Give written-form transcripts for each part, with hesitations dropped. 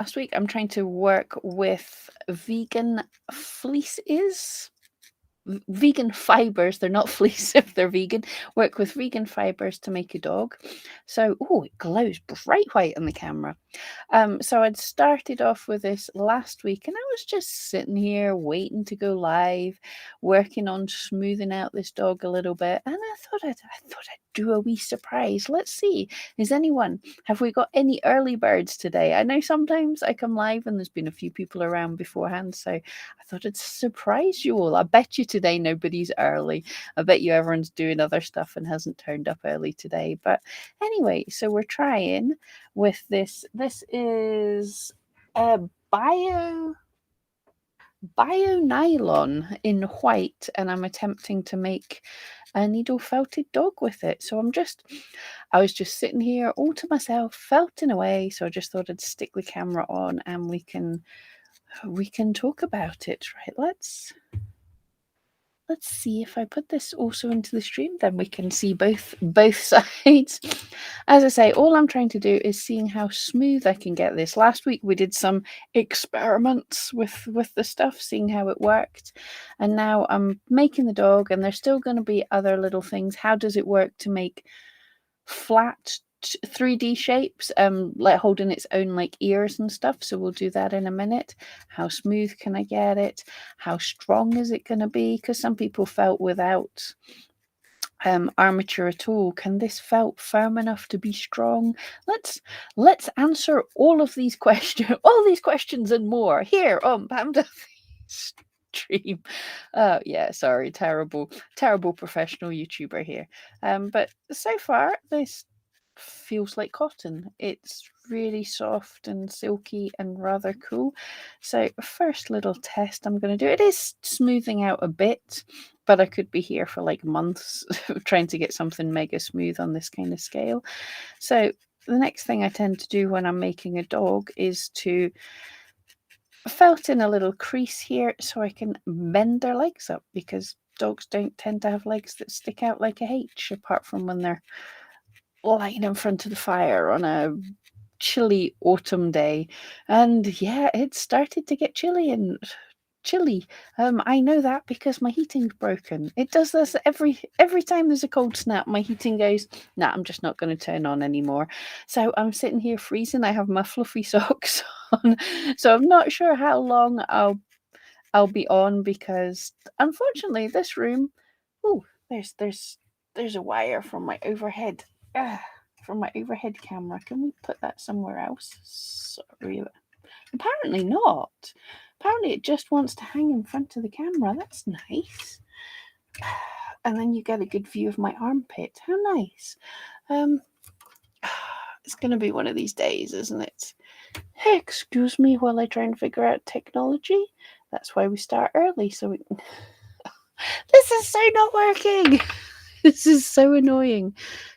last week I'm trying to work with vegan fleeces. Vegan fibers, they're not fleece if they're vegan, work with vegan fibers to make a dog. So, oh, it glows bright white on the camera. So I'd started off with this last week and I was just sitting here waiting to go live, working on smoothing out this dog a little bit. And I thought I'd do a wee surprise. Let's see. Have we got any early birds today? I know sometimes I come live and there's been a few people around beforehand. So I thought I'd surprise you all. I bet you today nobody's early. I bet you everyone's doing other stuff and hasn't turned up early today. But anyway, so we're trying with this. This is a bio nylon in white, and I'm attempting to make a needle felted dog with it. So I was just sitting here all to myself, felting away. So I just thought I'd stick the camera on and we can talk about it. Right, let's see if I put this also into the stream, then we can see both sides. As I say, all I'm trying to do is seeing how smooth I can get this. Last week we did some experiments with the stuff, seeing how it worked. And now I'm making the dog, and there's still going to be other little things. How does it work to make flat 3D shapes, like holding its own like ears and stuff? So we'll do that in a minute. How smooth can I get it? How strong is it going to be? Because some people felt without armature at all. Can this felt firm enough to be strong? Let's answer all of these questions, all these questions and more here on Pam Duffy's stream. Oh yeah, sorry, terrible professional YouTuber here. But so far this feels like cotton. It's really soft and silky and rather cool. So first little test I'm going to do, it is smoothing out a bit, but I could be here for like months trying to get something mega smooth on this kind of scale. So the next thing I tend to do when I'm making a dog is to felt in a little crease here so I can bend their legs up, because dogs don't tend to have legs that stick out like a H, apart from when they're lying in front of the fire on a chilly autumn day. And yeah, it started to get chilly. I know that because my heating's broken. It does this every time there's a cold snap. My heating goes, nah, I'm just not going to turn on anymore. So I'm sitting here freezing. I have my fluffy socks on, so I'm not sure how long I'll be on, because unfortunately this room, oh, there's a wire from my overhead camera. Can we put that somewhere else? Sorry. Apparently not. Apparently it just wants to hang in front of the camera. That's nice. And then you get a good view of my armpit. How nice. It's going to be one of these days, isn't it? Hey, excuse me while I try and figure out technology. That's why we start early, so we can... This is so not working. This is so annoying.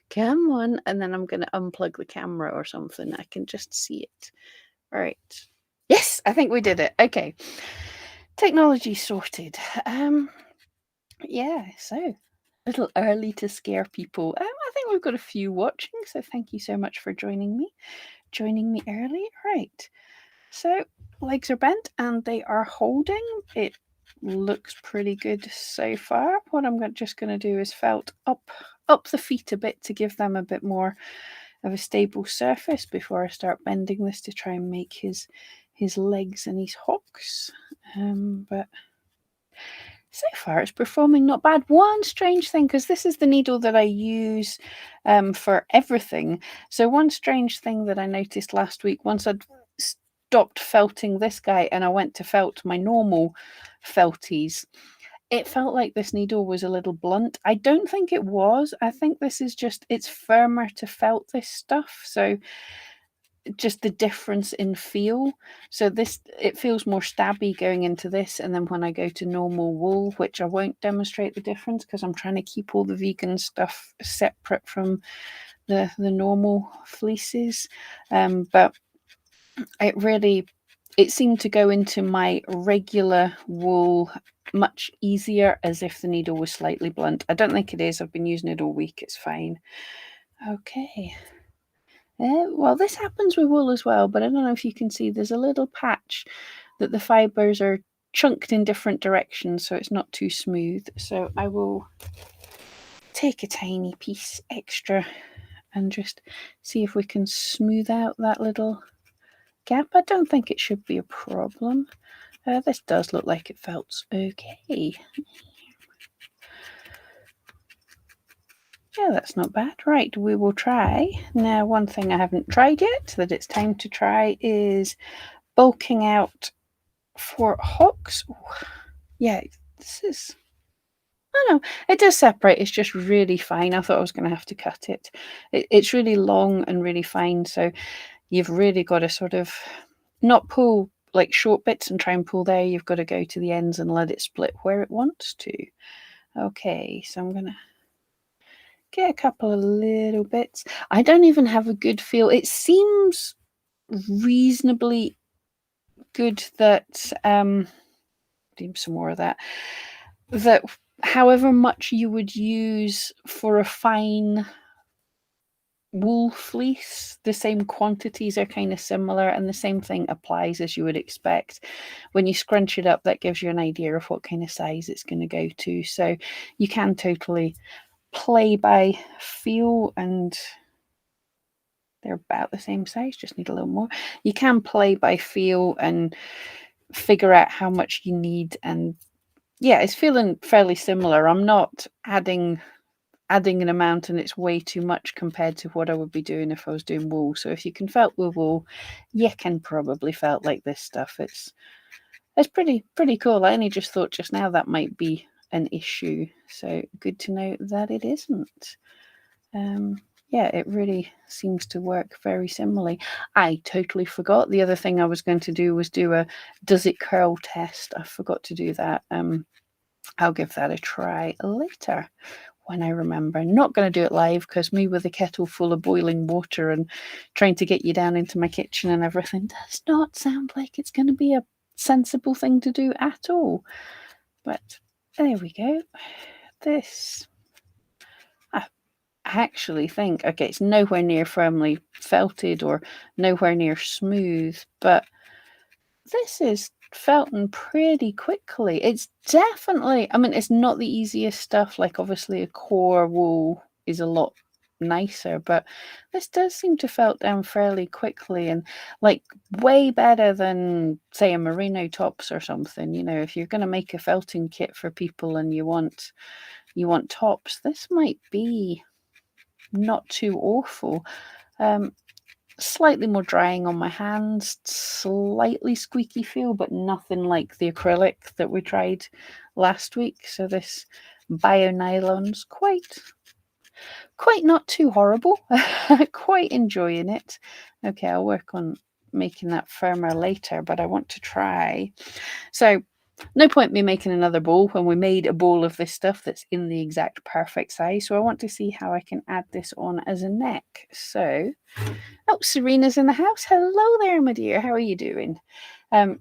Come on. And then I'm going to unplug the camera or something. I can just see it. All right. Yes, I think we did it. Okay. Technology sorted. Yeah, so a little early to scare people. I think we've got a few watching, so thank you so much for joining me early. Right. So legs are bent and they are holding. It looks pretty good so far. What I'm just going to do is felt up the feet a bit to give them a bit more of a stable surface before I start bending this to try and make his legs and his hocks. But so far it's performing not bad. One strange thing, because this is the needle that I use for everything. So one strange thing that I noticed last week, once I'd stopped felting this guy and I went to felt my normal felties, it felt like this needle was a little blunt. I don't think it was. I think this is just, it's firmer to felt this stuff. So just the difference in feel. So this, it feels more stabby going into this, and then when I go to normal wool, which I won't demonstrate the difference because I'm trying to keep all the vegan stuff separate from the normal fleeces, but it seemed to go into my regular wool much easier, as if the needle was slightly blunt. I don't think it is. I've been using it all week. It's fine. Okay. Well, this happens with wool as well, but I don't know if you can see there's a little patch that the fibers are chunked in different directions, so it's not too smooth. So I will take a tiny piece extra and just see if we can smooth out that little gap. I don't think it should be a problem. This does look like it felt okay. Yeah, that's not bad. Right, we will try. Now, one thing I haven't tried yet that it's time to try is bulking out for hocks. Ooh, yeah, this is... I know, it does separate. It's just really fine. I thought I was going to have to cut it. It's really long and really fine, so you've really got to sort of not pull like short bits and try and pull there. You've got to go to the ends and let it split where it wants to. Okay, so I'm going to get a couple of little bits. I don't even have a good feel. It seems reasonably good that do some more of that however much you would use for a fine wool fleece, the same quantities are kind of similar, and the same thing applies as you would expect. When you scrunch it up, that gives you an idea of what kind of size it's going to go to, so you can totally play by feel, and they're about the same size, just need a little more. You can play by feel and figure out how much you need, and yeah, it's feeling fairly similar. I'm not adding an amount and it's way too much compared to what I would be doing if I was doing wool. So if you can felt with wool, you can probably felt like this stuff. It's pretty cool. I only just thought just now that might be an issue, so good to know that it isn't. Yeah, it really seems to work very similarly. I totally forgot. The other thing I was going to do was do a does it curl test. I forgot to do that. I'll give that a try later when I remember. I'm not going to do it live because me with a kettle full of boiling water and trying to get you down into my kitchen and everything does not sound like it's going to be a sensible thing to do at all. But there we go. This... I actually think, okay, it's nowhere near firmly felted or nowhere near smooth, but this is felting pretty quickly. It's definitely, I mean, it's not the easiest stuff. Like, obviously, a core wool is a lot nicer, but this does seem to felt down fairly quickly, and like way better than, say, a merino tops or something. You know, if you're going to make a felting kit for people and you want tops, this might be not too awful. Slightly more drying on my hands, slightly squeaky feel, but nothing like the acrylic that we tried last week. So this bio nylon's quite not too horrible. Quite enjoying it. Okay, I'll work on making that firmer later, but I want to try. So no point me making another ball when we made a ball of this stuff that's in the exact perfect size. So I want to see how I can add this on as a neck. So, oh, Serena's in the house. Hello there, my dear. How are you doing?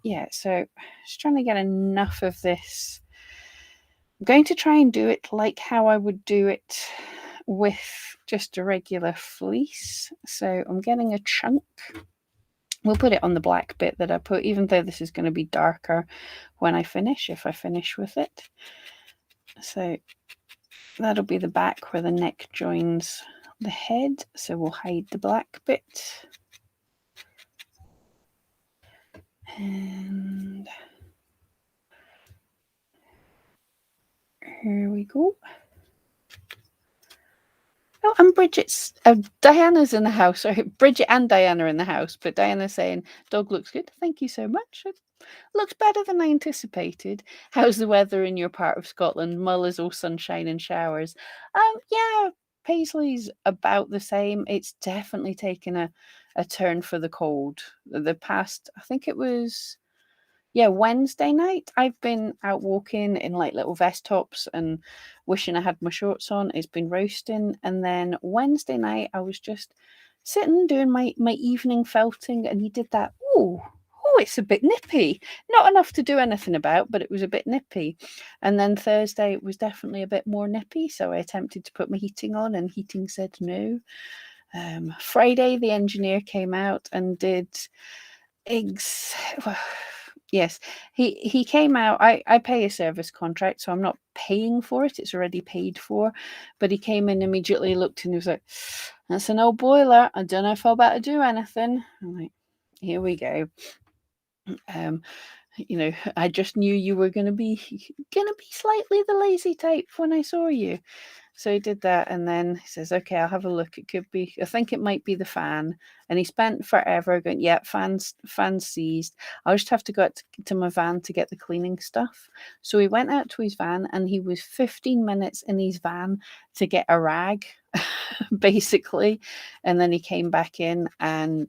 Yeah, so just trying to get enough of this. I'm going to try and do it like how I would do it with just a regular fleece. So I'm getting a chunk. We'll put it on the black bit that I put, even though this is going to be darker when I finish, if I finish with it. So that'll be the back where the neck joins the head. So we'll hide the black bit. And here we go. Oh, and Bridget's, Diana's in the house. Sorry, Bridget and Diana are in the house, but Diana's saying, dog looks good. Thank you so much. It looks better than I anticipated. How's the weather in your part of Scotland? Mull is all sunshine and showers. Yeah, Paisley's about the same. It's definitely taken a turn for the cold. The past, I think it was... yeah, Wednesday night, I've been out walking in like little vest tops and wishing I had my shorts on. It's been roasting. And then Wednesday night, I was just sitting doing my evening felting, and you did that. Oh, it's a bit nippy. Not enough to do anything about, but it was a bit nippy. And then Thursday, it was definitely a bit more nippy. So I attempted to put my heating on, and heating said no. Friday, the engineer came out and did well, yes, he came out. I pay a service contract, so I'm not paying for it. It's already paid for. But he came in immediately, looked, and he was like, "That's an old boiler. I don't know if I'll better do anything." I'm like, "Here we go." Um, I just knew you were gonna be slightly the lazy type when I saw you. So he did that, and then he says, "Okay, I'll have a look. It could be. I think it might be the fan." And he spent forever going, "Yeah, fans seized. I'll just have to go to my van to get the cleaning stuff." So he went out to his van, and he was 15 minutes in his van to get a rag, basically, and then he came back in and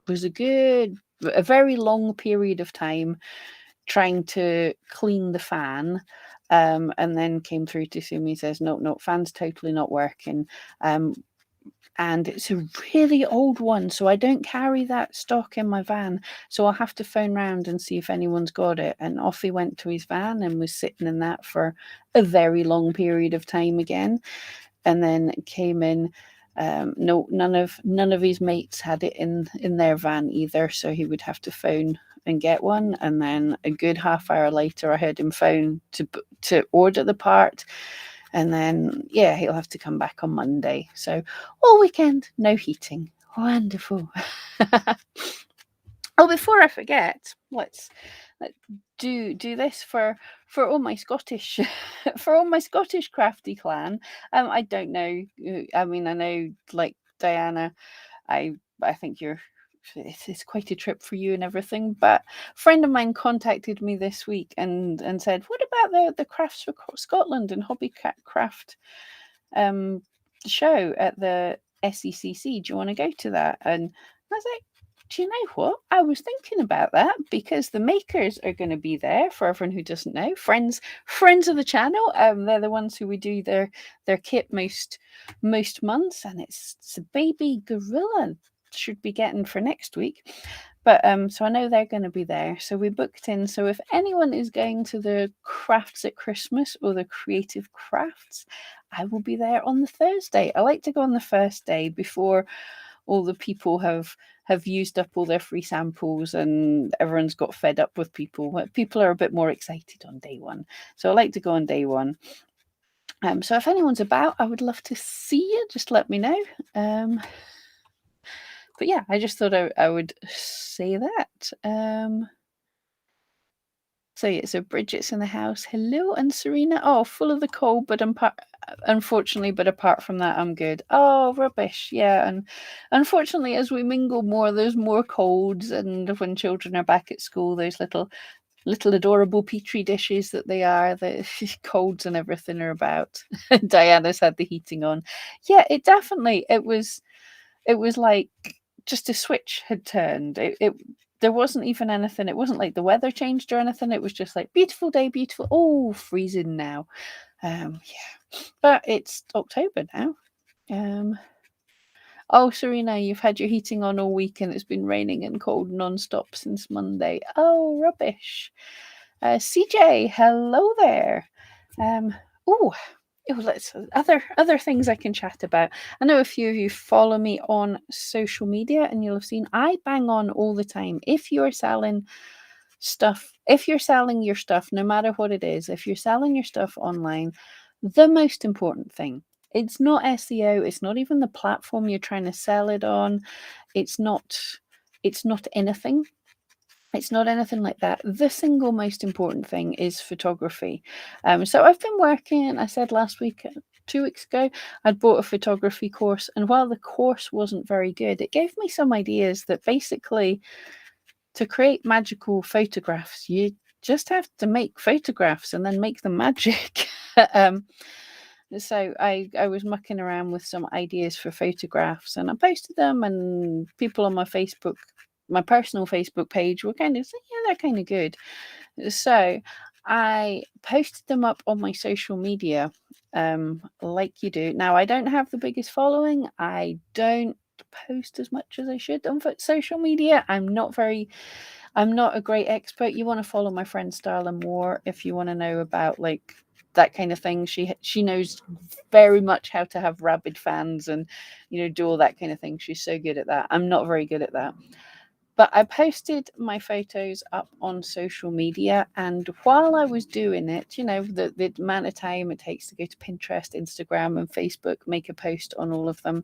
was a very long period of time trying to clean the fan, and then came through to see me. He says, "No, no, fan's totally not working." And it's a really old one, so I don't carry that stock in my van. So I'll have to phone round and see if anyone's got it. And off he went to his van and was sitting in that for a very long period of time again. And then came in. No, none of his mates had it in their van either, so he would have to phone and get one. And then a good half hour later, I heard him phone to order the part. And then, yeah, he'll have to come back on Monday. So all weekend, no heating. Wonderful. Oh, before I forget, let's do this for all my Scottish for all my Scottish crafty clan. I don't know. I mean, I know, like Diana, I think it's quite a trip for you and everything. But a friend of mine contacted me this week and said, "What about the Crafts for Scotland and Hobby Craft show at the SECC? Do you want to go to that?" And I was like, "Do you know what? I was thinking about that because the makers are going to be there. For everyone who doesn't know, friends of the channel. They're the ones who we do their kit most months, and it's a baby gorilla should be getting for next week." But so I know they're going to be there. So we booked in. So if anyone is going to the Crafts at Christmas or the Creative Crafts, I will be there on the Thursday. I like to go on the first day before all the people have used up all their free samples and everyone's got fed up with people. People are a bit more excited on day one. So I like to go on day one. So if anyone's about, I would love to see you. Just let me know. But yeah, I just thought I would say that. So yeah, so Bridget's in the house. Hello, and Serena. Oh, full of the cold, but unfortunately, but apart from that, I'm good. Oh, rubbish. Yeah, and unfortunately, as we mingle more, there's more colds, and when children are back at school, those little adorable petri dishes that they are, the colds and everything are about. Diana's had the heating on. Yeah, it was like just a switch had turned. There wasn't even anything. It wasn't like the weather changed or anything. It was just like beautiful day, beautiful. Oh, freezing now. Yeah, but it's October now. Oh, Serena, you've had your heating on all week and it's been raining and cold non-stop since Monday. Oh, rubbish. CJ, hello there. Oh, let's other things I can chat about. I know a few of you follow me on social media, and you'll have seen I bang on all the time. If you're selling stuff, if you're selling your stuff, no matter what it is, if you're selling your stuff online, the most important thing. It's not SEO. It's not even the platform you're trying to sell it on. It's not. It's not anything. It's not anything like that. The single most important thing is photography. So I've been working, I said last week, 2 weeks ago, I'd bought a photography course. And while the course wasn't very good, it gave me some ideas that basically to create magical photographs, you just have to make photographs and then make them magic. So I was mucking around with some ideas for photographs and I posted them, and people on my personal Facebook page were kind of saying, yeah, they're kind of good. So I posted them up on my social media, like you do. Now, I don't have the biggest following. I don't post as much as I should on social media. I'm not a great expert. You want to follow my friend Starla more if you want to know about like that kind of thing. She knows very much how to have rabid fans and, do all that kind of thing. She's so good at that. I'm not very good at that. But I posted my photos up on social media, and while I was doing it, the amount of time it takes to go to Pinterest, Instagram, and Facebook, make a post on all of them,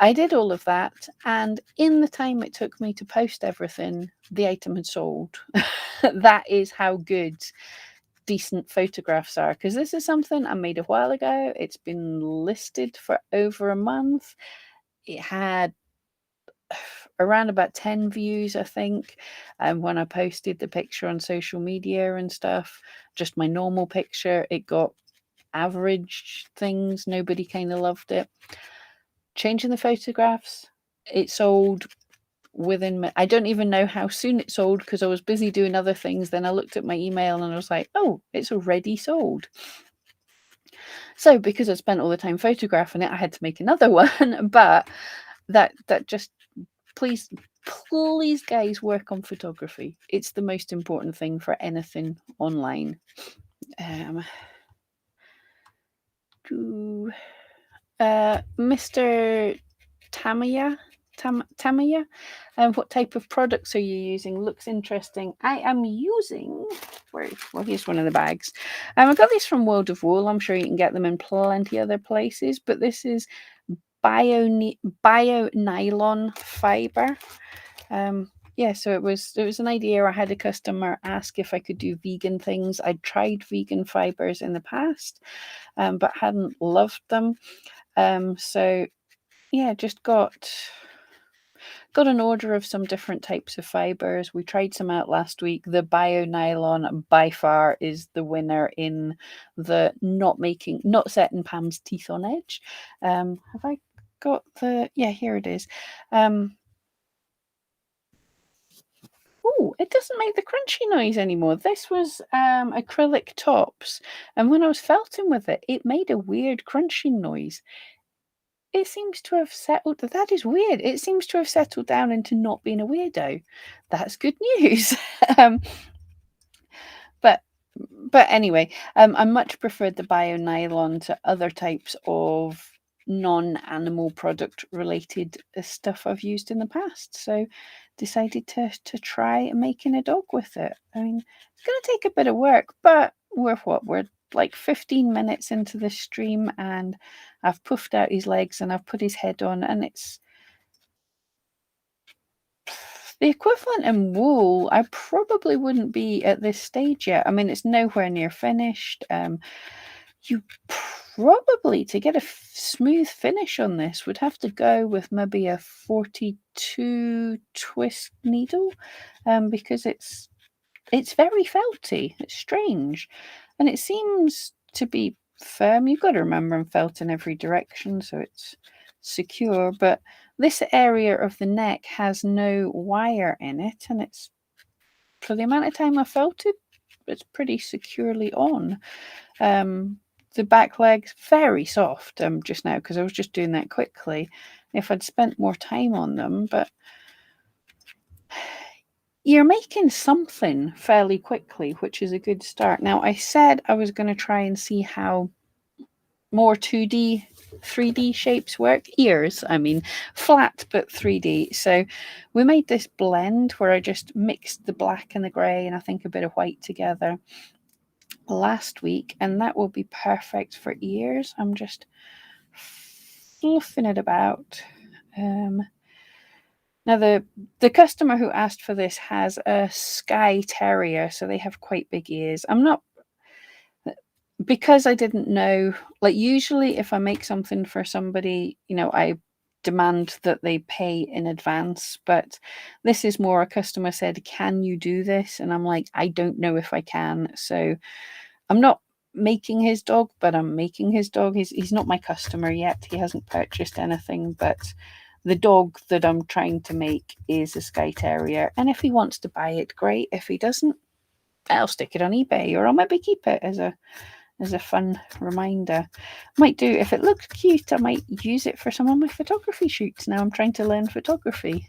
I did all of that, and in the time it took me to post everything, the item had sold. That is how good decent photographs are, because this is something I made a while ago. It's been listed for over a month. It had around about 10 views, I think, when I posted the picture on social media and stuff. Just my normal picture, it got average things. Nobody kind of loved it. Changing the photographs, it sold within, I don't even know how soon it sold, because I was busy doing other things. Then I looked at my email and I was like, oh, it's already sold. So because I spent all the time photographing it, I had to make another one. But that just, please guys, work on photography. It's the most important thing for anything online. Mr. Tamaya, what type of products are you using? Looks interesting. I am using, well, here's one of the bags. I got these from World of Wool. I'm sure you can get them in plenty other places, but this is bio nylon fiber. Yeah, so it was an idea. I had a customer ask if I could do vegan things. I'd tried vegan fibers in the past, but hadn't loved them. So yeah, just got an order of some different types of fibers. We tried some out last week. The bio nylon by far is the winner in the not setting Pam's teeth on edge. Have I got yeah, here it is. Oh, it doesn't make the crunchy noise anymore. This was acrylic tops, and when I was felting with it, it made a weird crunching noise. It seems to have settled. That is weird. It seems to have settled down into not being a weirdo. That's good news. But anyway, I much preferred the bio nylon to other types of non-animal product related stuff I've used in the past. So decided to try making a dog with it. I mean, it's going to take a bit of work, but we're like 15 minutes into the stream, and I've puffed out his legs and I've put his head on, and it's the equivalent in wool. I probably wouldn't be at this stage yet. I mean, it's nowhere near finished. You probably, to get a smooth finish on this, would have to go with maybe a 42 twist needle, because it's very felty. It's strange, and it seems to be firm. You've got to remember I'm felt in every direction, so it's secure. But this area of the neck has no wire in it, and it's, for the amount of time I felt it, it's pretty securely on. The back legs very soft just now, because I was just doing that quickly. If I'd spent more time on them, but you're making something fairly quickly, which is a good start. Now, I said I was going to try and see how more 2D, 3D shapes work. Ears, I mean, flat but 3D. So we made this blend where I just mixed the black and the grey and I think a bit of white together last week, and that will be perfect for ears. I'm just fluffing it about. Now the customer who asked for this has a Skye Terrier, so they have quite big ears. I'm not, because I didn't know, like usually if I make something for somebody, I demand that they pay in advance, but this is more a customer said, can you do this? And I'm like, I don't know if I can. So I'm not making his dog, but I'm making his dog. He's not my customer yet. He hasn't purchased anything, but the dog that I'm trying to make is a Skye Terrier. And if he wants to buy it, great. If he doesn't, I'll stick it on eBay, or I'll maybe keep it as a fun reminder. Might do, if it looks cute, I might use it for some of my photography shoots. Now I'm trying to learn photography.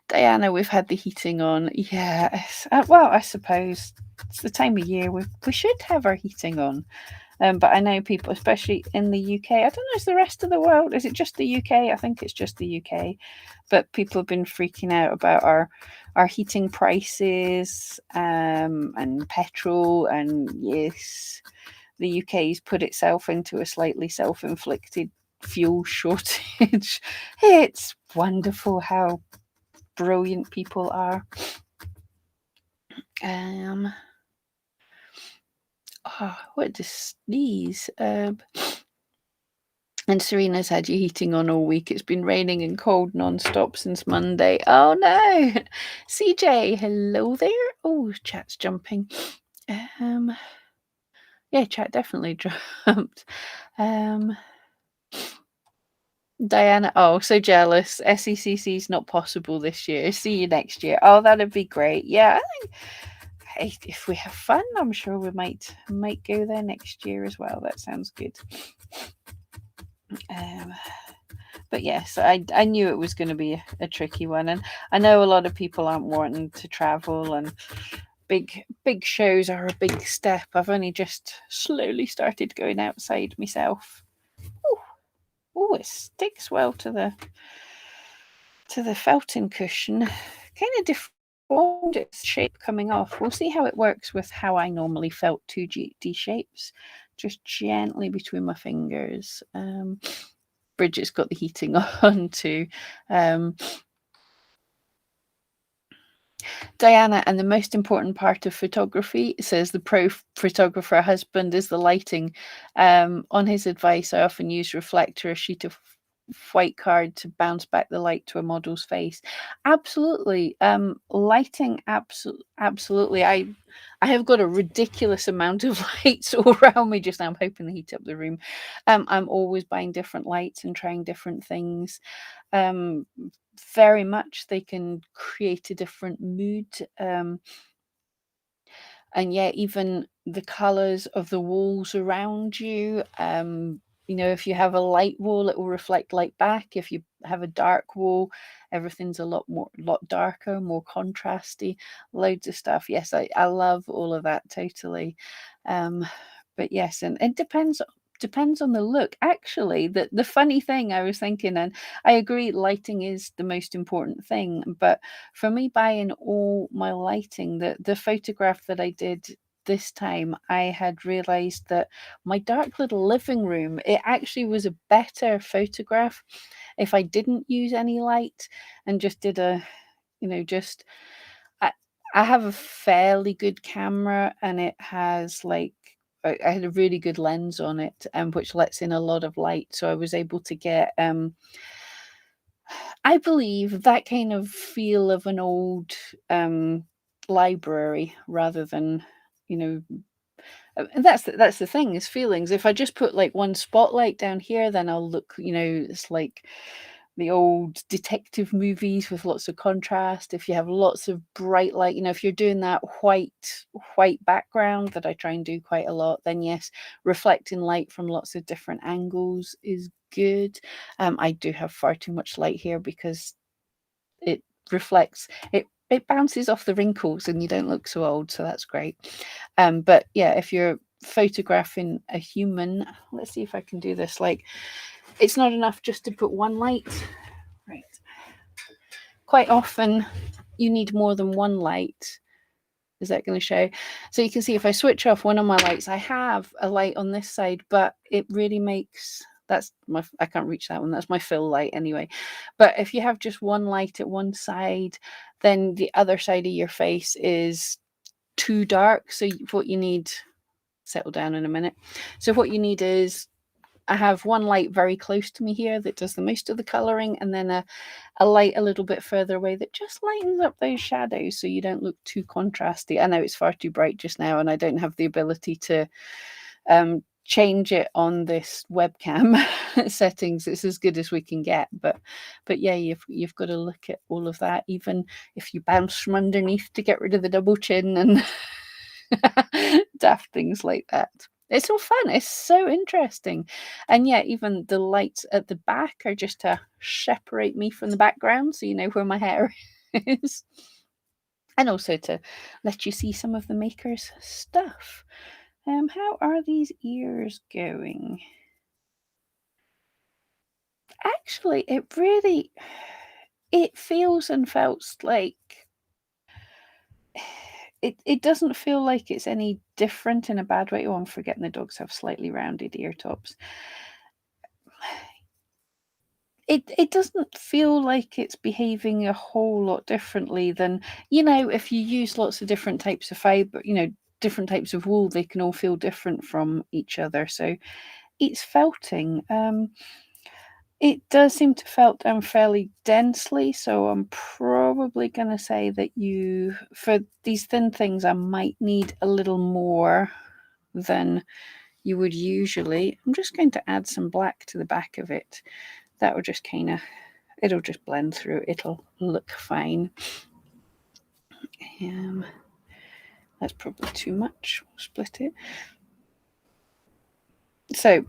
Got Diana, we've had the heating on. Yeah, well, I suppose it's the time of year we should have our heating on. But I know people, especially in the UK, I don't know, is the rest of the world, is it just the UK? I think it's just the UK. But people have been freaking out about our heating prices and petrol. And yes, the UK's put itself into a slightly self-inflicted fuel shortage. It's wonderful how brilliant people are. What to sneeze? And Serena's had you heating on all week. It's been raining and cold non-stop since Monday. Oh no. CJ, hello there. Oh, chat's jumping. Yeah, chat definitely jumped. Diana, oh, so jealous. SECC is not possible this year. See you next year. Oh, that'd be great. Yeah, I think if we have fun, I'm sure we might go there next year as well. That sounds good. But yes, I knew it was going to be a tricky one, and I know a lot of people aren't wanting to travel, and big shows are a big step. I've only just slowly started going outside myself. Oh, it sticks well to the felting cushion. Kind of deformed its shape coming off. We'll see how it works with how I normally felt 2D shapes. Just gently between my fingers. Bridget's got the heating on too. Diana, and the most important part of photography, says the pro photographer husband, is the lighting. On his advice, I often use reflector, a sheet of white card, to bounce back the light to a model's face. Absolutely. Lighting, absolutely. I have got a ridiculous amount of lights all around me just now. I'm hoping to heat up the room. I'm always buying different lights and trying different things. Very much they can create a different mood. And yeah, even the colors of the walls around you. If you have a light wall, it will reflect light back. If you have a dark wall, everything's a lot darker, more contrasty, loads of stuff. Yes, I love all of that totally. But yes, and it depends on the look. Actually, the funny thing I was thinking, and I agree, lighting is the most important thing, but for me, buying all my lighting, the photograph that I did this time, I had realized that my dark little living room, it actually was a better photograph if I didn't use any light and just did just I have a fairly good camera, and it has I had a really good lens on it, which lets in a lot of light. So I was able to get, I believe, that kind of feel of an old library rather than, that's the thing, is feelings. If I just put like one spotlight down here, then I'll look, it's like the old detective movies with lots of contrast. If you have lots of bright light, if you're doing that white background that I try and do quite a lot, then yes, reflecting light from lots of different angles is good. I do have far too much light here because it reflects it bounces off the wrinkles and you don't look so old, so that's great. But yeah, if you're photographing a human, let's see if I can do this. Like, it's not enough just to put one light, right? Quite often you need more than one light. Is that going to show? So you can see if I switch off one of my lights, I have a light on this side, but it really makes, I can't reach that one. That's my fill light anyway. But if you have just one light at one side, then the other side of your face is too dark. So what you need, settle down in a minute. So what you need is, I have one light very close to me here that does the most of the coloring, and then a light a little bit further away that just lightens up those shadows so you don't look too contrasty. I know it's far too bright just now, and I don't have the ability to change it on this webcam settings. It's as good as we can get, but yeah, you've got to look at all of that, even if you bounce from underneath to get rid of the double chin and daft things like that. It's all fun. It's so interesting. And yeah, even the lights at the back are just to separate me from the background, so you know where my hair is. And also to let you see some of the maker's stuff. How are these ears going? Actually, it feels and felt like it doesn't feel like it's any different in a bad way. Oh, I'm forgetting the dogs have slightly rounded ear tops. It doesn't feel like it's behaving a whole lot differently than, if you use lots of different types of fiber, different types of wool, they can all feel different from each other. So it's felting. It does seem to felt fairly densely, so I'm probably going to say that for these thin things, I might need a little more than you would usually. I'm just going to add some black to the back of it. That will just it'll just blend through. It'll look fine. That's probably too much. We'll split it. So,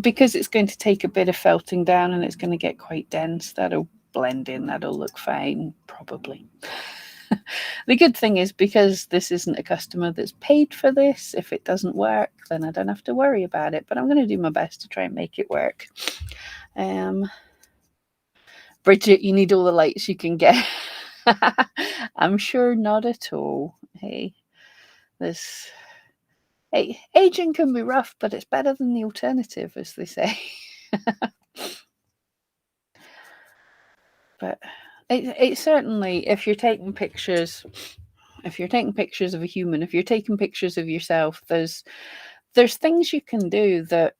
because it's going to take a bit of felting down and it's going to get quite dense, that'll blend in. That'll look fine, probably. The good thing is, because this isn't a customer that's paid for this, if it doesn't work, then I don't have to worry about it. But I'm going to do my best to try and make it work. Bridget, you need all the lights you can get. I'm sure not at all. Hey, aging can be rough, but it's better than the alternative, as they say. But it certainly, if you're taking pictures of a human, if you're taking pictures of yourself, there's things you can do that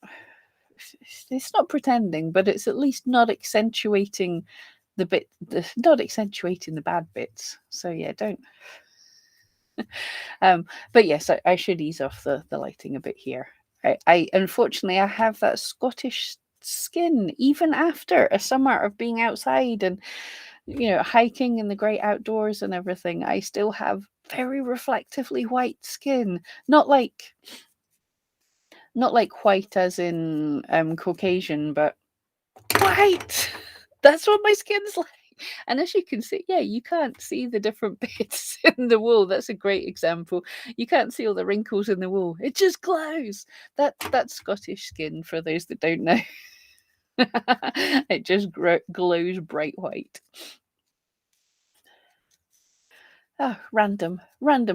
it's not pretending, but it's at least not accentuating not accentuating the bad bits. So yeah, don't. But yes, I should ease off the lighting a bit here. I unfortunately I have that Scottish skin even after a summer of being outside and hiking in the great outdoors and everything. I still have very reflectively white skin, not like white as in Caucasian, but white. That's what my skin's like. And as you can see, yeah, you can't see the different bits in the wool. That's a great example. You can't see all the wrinkles in the wool. It just glows. That's Scottish skin, for those that don't know. It just glows bright white. Oh, random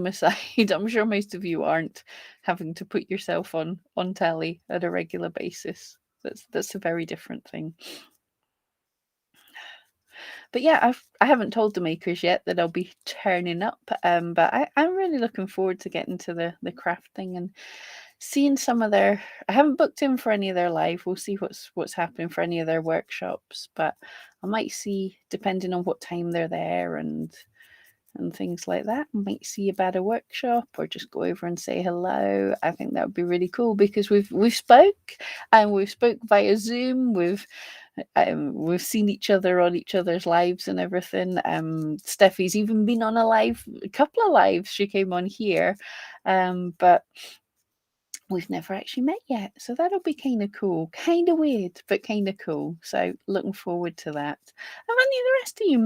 aside. I'm sure most of you aren't having to put yourself on telly at a regular basis. That's a very different thing. But yeah, I haven't told the makers yet that I'll be turning up. But I'm really looking forward to getting to the crafting and seeing some of their. I haven't booked in for any of their live. We'll see what's happening for any of their workshops. But I might see, depending on what time they're there and things like that. I might see you at a workshop or just go over and say hello. I think that would be really cool, because we've spoke via Zoom. We've seen each other on each other's lives and everything. Steffi's even been on a couple of lives. She came on here, but we've never actually met yet, so that'll be kind of cool, kind of weird, but kind of cool. So looking forward to that. Have any of the rest of you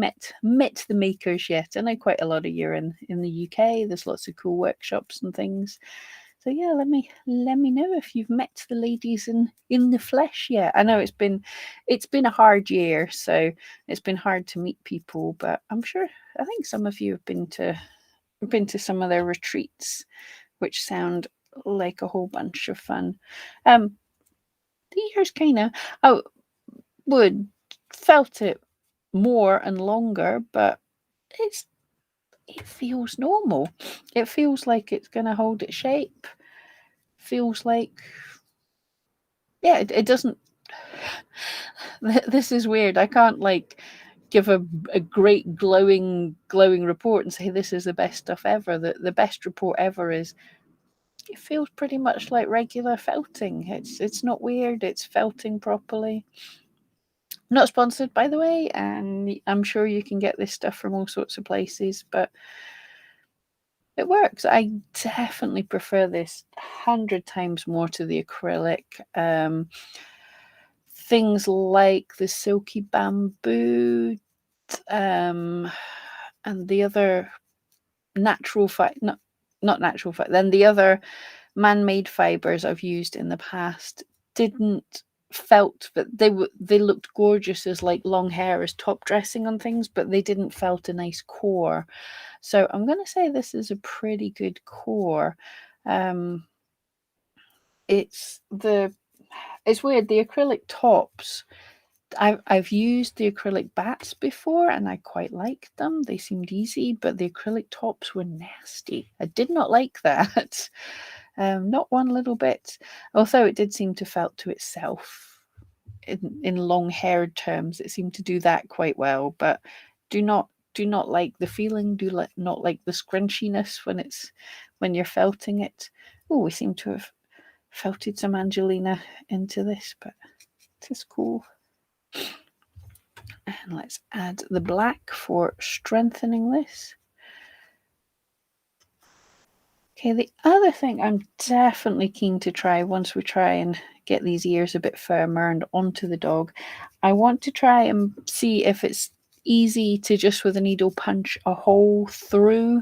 met the makers yet? I know quite a lot of you are in the UK. There's lots of cool workshops and things. So yeah, let me know if you've met the ladies in the flesh yet. I know it's been a hard year, so it's been hard to meet people, but I think some of you have been to some of their retreats, which sound like a whole bunch of fun. The ears I would felt it more and longer, but it feels normal. It feels like it's going to hold its shape. Feels like, yeah, it doesn't. This is weird. I can't give a great glowing report and say this is the best stuff ever. The best report ever is, it feels pretty much like regular felting. It's not weird. It's felting properly. Not sponsored, by the way, and I'm sure you can get this stuff from all sorts of places, but it works. I definitely prefer this 100 times more to the acrylic. Things like the silky bamboo. and the other natural not natural then the other man-made fibers I've used in the past didn't felt, but they looked gorgeous as like long hair as top dressing on things, but they didn't felt a nice core. So I'm going to say this is a pretty good core. It's weird, the acrylic tops, I've used the acrylic bats before and I quite liked them. They seemed easy, but the acrylic tops were nasty. I did not like that. Not one little bit. Although it did seem to felt to itself in long haired terms. It seemed to do that quite well, but do not like the feeling, not like the scrunchiness when you're felting it. Oh, we seem to have felted some Angelina into this, but it is cool. And let's add the black for strengthening this. Okay, the other thing I'm definitely keen to try once we try and get these ears a bit firmer and onto the dog, I want to try and see if it's easy to just with a needle punch a hole through.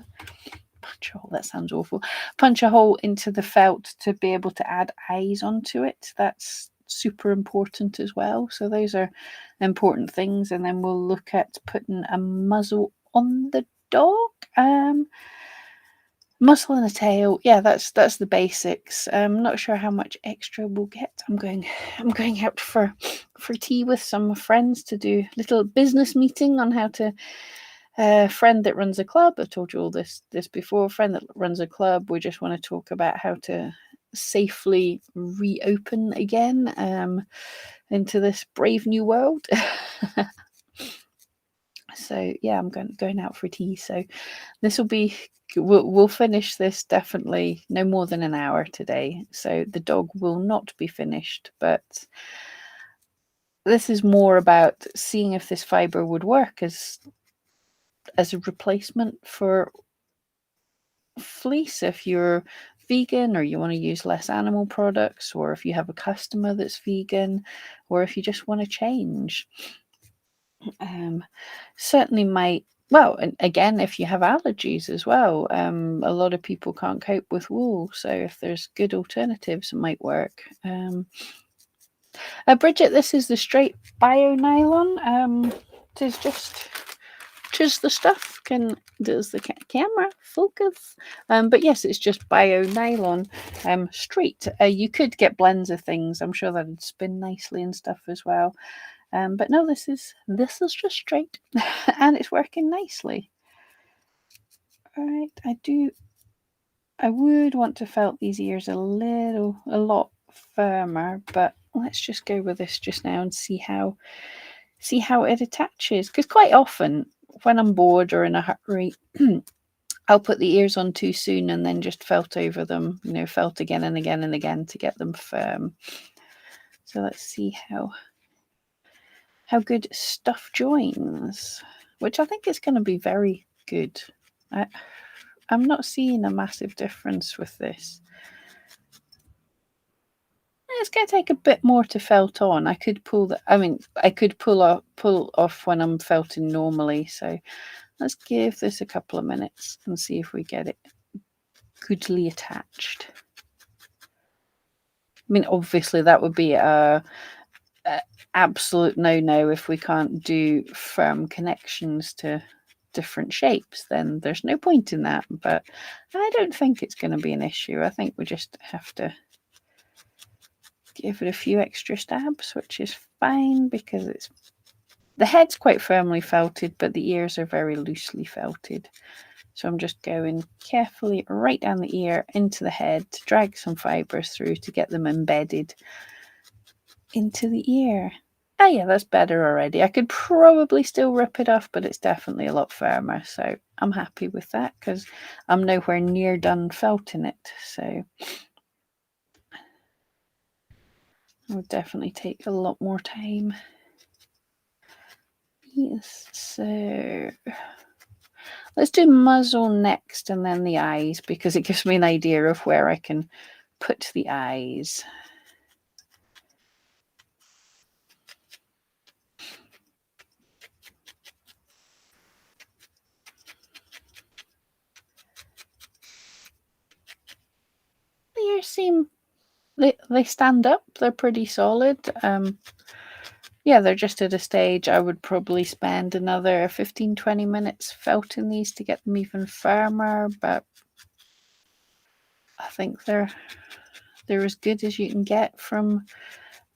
Punch a hole, that sounds awful. Punch a hole into the felt to be able to add eyes onto it. That's super important as well. So those are important things. And then we'll look at putting a muzzle on the dog. Muzzle and a tail. Yeah, that's the basics. I'm not sure how much extra we'll get. I'm going out for tea with some friends to do a little business meeting on how to friend that runs a club. I've told you all this before. A friend that runs a club. We just want to talk about how to safely reopen again into this brave new world. So yeah, I'm going out for tea. So this will be. We'll finish this definitely no more than an hour today. So the dog will not be finished, but this is more about seeing if this fiber would work as a replacement for fleece if you're vegan or you want to use less animal products, or if you have a customer that's vegan, or if you just want to change. Certainly might. Well, and again, if you have allergies as well, a lot of people can't cope with wool. So if there's good alternatives, it might work. Bridget, this is the straight bio nylon. It is just the stuff. Does the camera focus? But yes, it's just bio nylon, straight. You could get blends of things. I'm sure that'd spin nicely and stuff as well. But no, this is just straight, and it's working nicely. All right, I would want to felt these ears a lot firmer, but let's just go with this just now and see how it attaches. Because quite often when I'm bored or in a hurry, I'll put the ears on too soon and then just felt over them, felt again and again and again to get them firm. So let's see how good stuff joins, which I think is going to be very good. I'm not seeing a massive difference with this. It's going to take a bit more to felt on. I could pull off when I'm felting normally. So let's give this a couple of minutes and see if we get it goodly attached. I mean, obviously that would be a absolute no if we can't do firm connections to different shapes. Then there's no point in that. But I don't think it's going to be an issue. I think we just have to give it a few extra stabs, which is fine because the head's quite firmly felted, but the ears are very loosely felted. So I'm just going carefully right down the ear into the head to drag some fibers through to get them embedded into the ear. Oh yeah, that's better already. I could probably still rip it off, but it's definitely a lot firmer. So I'm happy with that because I'm nowhere near done felting it. So it would definitely take a lot more time. Yes, so let's do muzzle next and then the eyes, because it gives me an idea of where I can put the eyes. seem they stand up. They're pretty solid. Yeah, they're just at a stage I would probably spend another 15-20 minutes felting these to get them even firmer, but I think they're as good as you can get from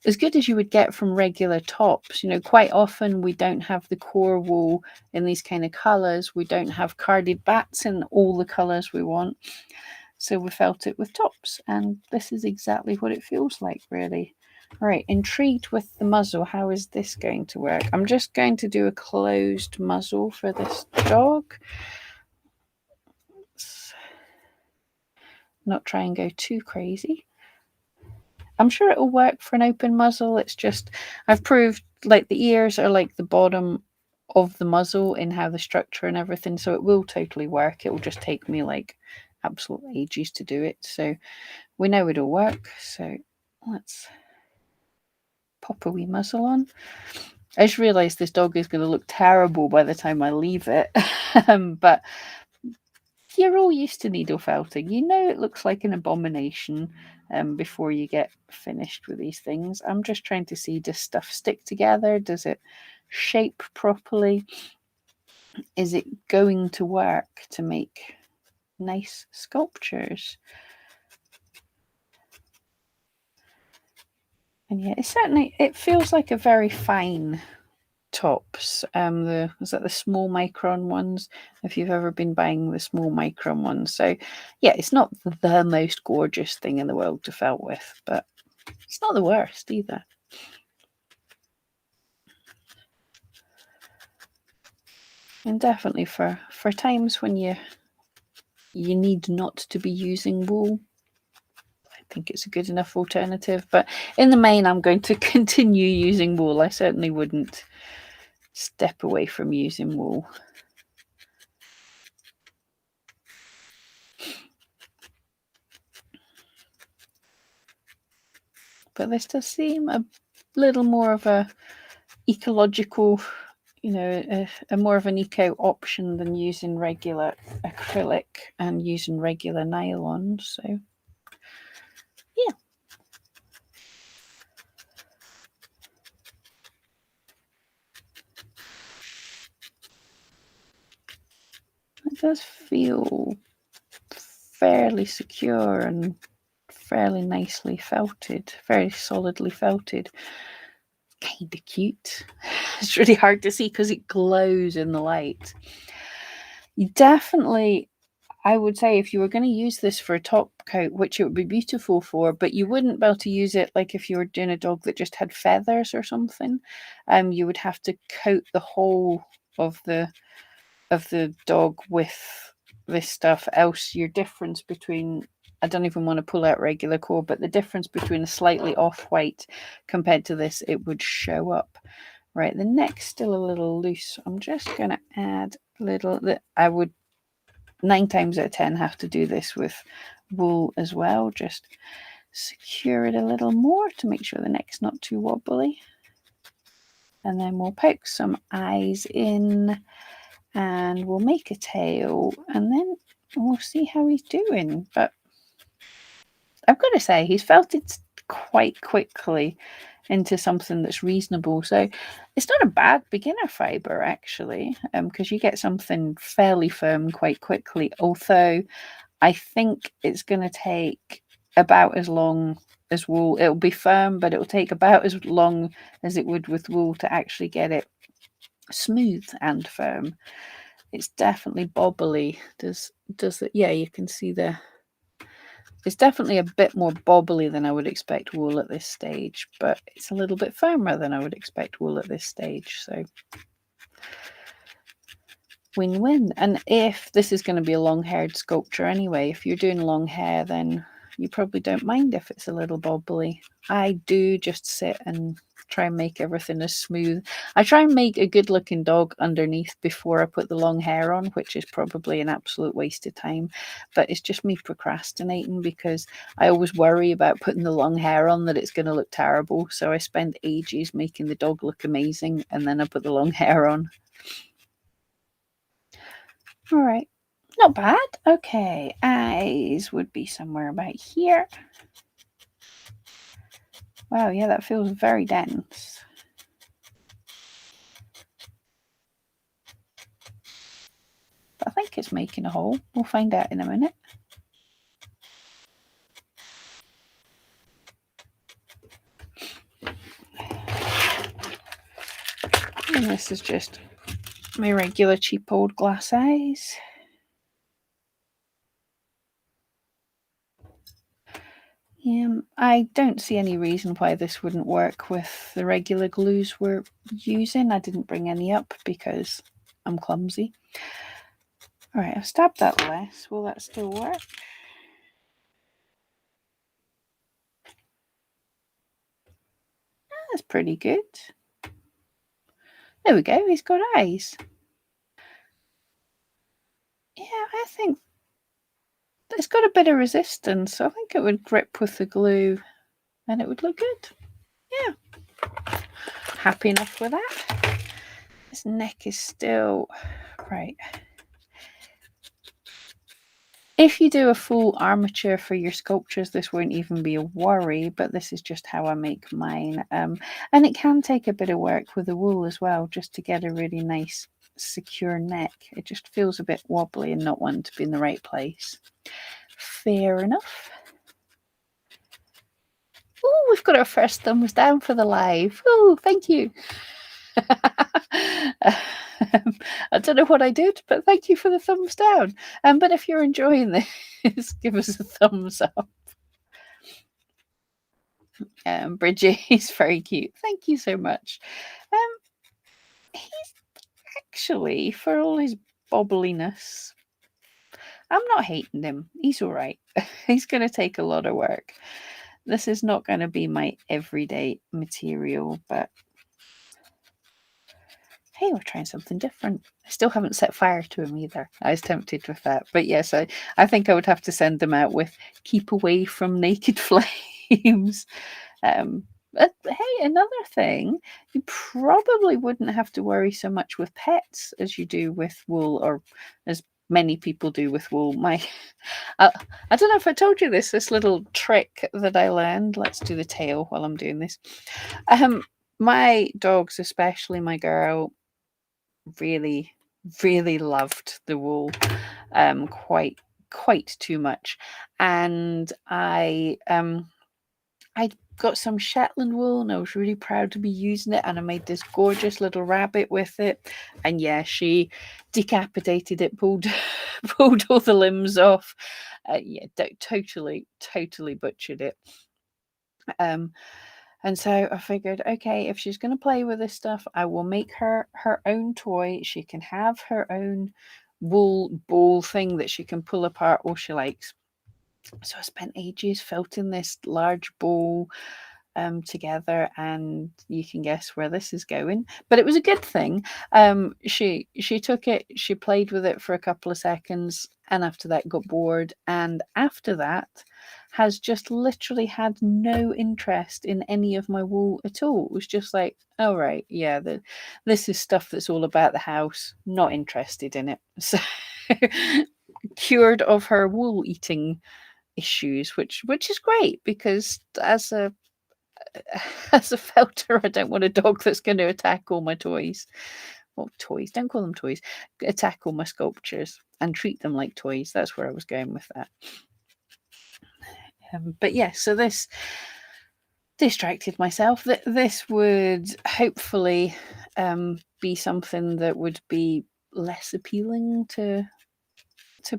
as good as you would get from regular tops. You know, quite often we don't have the core wool in these kind of colours. We don't have carded bats in all the colours we want. So we felt it with tops, and this is exactly what it feels like, really. All right, intrigued with the muzzle. How is this going to work? I'm just going to do a closed muzzle for this dog. Not try and go too crazy. I'm sure it'll work for an open muzzle. It's just, I've proved like the ears are like the bottom of the muzzle in how the structure and everything, so it will totally work. It will just take me like absolute ages to do it. So we know it'll work. So let's pop a wee muzzle on. I just realised this dog is going to look terrible by the time I leave it. But you're all used to needle felting. You know it looks like an abomination before you get finished with these things. I'm just trying to see, does stuff stick together? Does it shape properly? Is it going to work to make nice sculptures? And yeah, it feels like a very fine tops. Was that the small micron ones? If you've ever been buying the small micron ones, so yeah, it's not the most gorgeous thing in the world to felt with, but it's not the worst either. And definitely for times when you need not to be using wool, I think it's a good enough alternative. But in the main, I'm going to continue using wool. I certainly wouldn't step away from using wool. But this does seem a little more of a ecological, you know, a more of an eco option than using regular acrylic and using regular nylon. So yeah, it does feel fairly secure and fairly nicely felted, very solidly felted. Kind of cute. It's really hard to see because it glows in the light. You definitely, I would say, if you were going to use this for a top coat, which it would be beautiful for, but you wouldn't be able to use it like if you were doing a dog that just had feathers or something. You would have to coat the whole of the dog with this stuff. Else, your difference between, I don't even want to pull out regular core, but the difference between a slightly off-white compared to this, it would show up. Right, the neck's still a little loose. I'm just going to add a little, that I would 9 times out of 10 have to do this with wool as well. Just secure it a little more to make sure the neck's not too wobbly. And then we'll poke some eyes in and we'll make a tail and then we'll see how he's doing. But I've got to say, he's felted quite quickly into something that's reasonable. So it's not a bad beginner fibre, actually, because you get something fairly firm quite quickly. Although I think it's going to take about as long as wool. It'll be firm, but it'll take about as long as it would with wool to actually get it smooth and firm. It's definitely bobbly. Does it? Yeah, you can see it's definitely a bit more bobbly than I would expect wool at this stage, but it's a little bit firmer than I would expect wool at this stage. So win-win. And if this is going to be a long-haired sculpture anyway, if you're doing long hair, then you probably don't mind if it's a little bobbly. I do just sit and try and make everything as smooth. I try and make a good looking dog underneath before I put the long hair on, which is probably an absolute waste of time, but it's just me procrastinating because I always worry about putting the long hair on that it's going to look terrible. So I spend ages making the dog look amazing and then I put the long hair on. All right, Not bad. Okay, eyes would be somewhere about here. Wow, yeah, that feels very dense. But I think it's making a hole. We'll find out in a minute. And this is just my regular cheap old glass eyes. I don't see any reason why this wouldn't work with the regular glues we're using. I didn't bring any up because I'm clumsy. Alright, I've stabbed that less. Will that still work? That's pretty good. There we go, he's got eyes. Yeah, I think it's got a bit of resistance, so I think it would grip with the glue and it would look good. Yeah. Happy enough with that. His neck is still right. If you do a full armature for your sculptures, this won't even be a worry, but this is just how I make mine. And it can take a bit of work with the wool as well, just to get a really nice, secure neck. It just feels a bit wobbly and not wanting to be in the right place. Fair enough. Oh, we've got our first thumbs down for the live. Oh, thank you. I don't know what I did, but thank you for the thumbs down. But if you're enjoying this, give us a thumbs up. Bridget is very cute. Thank you so much. He's actually, for all his bobbliness, I'm not hating him. He's all right. He's going to take a lot of work. This is not going to be my everyday material, but hey, we're trying something different. I still haven't set fire to him either. I was tempted with that. But yes, I think I would have to send them out with keep away from naked flames. But hey, another thing, you probably wouldn't have to worry so much with pets as you do with wool, or as many people do with wool. I don't know if I told you this little trick that I learned. Let's do the tail while I'm doing this. My dogs, especially my girl, really, really loved the wool, quite too much, and I got some Shetland wool and I was really proud to be using it, and I made this gorgeous little rabbit with it, and yeah, she decapitated it, pulled pulled all the limbs off. Yeah, totally butchered it. And so I figured, okay, if she's going to play with this stuff, I will make her her own toy. She can have her own wool ball thing that she can pull apart all she likes. So I spent ages felting this large ball together, and you can guess where this is going. But it was a good thing. She took it, she played with it for a couple of seconds, and after that got bored. And after that, has just literally had no interest in any of my wool at all. It was just like, oh right, yeah, this is stuff that's all about the house. Not interested in it. So cured of her wool eating issues, which is great, because as a as a felter, I don't want a dog that's going to attack all my toys. Well, toys, don't call them toys. Attack all my sculptures and treat them like toys. That's where I was going with that. But yeah, so this distracted myself. That this would hopefully be something that would be less appealing to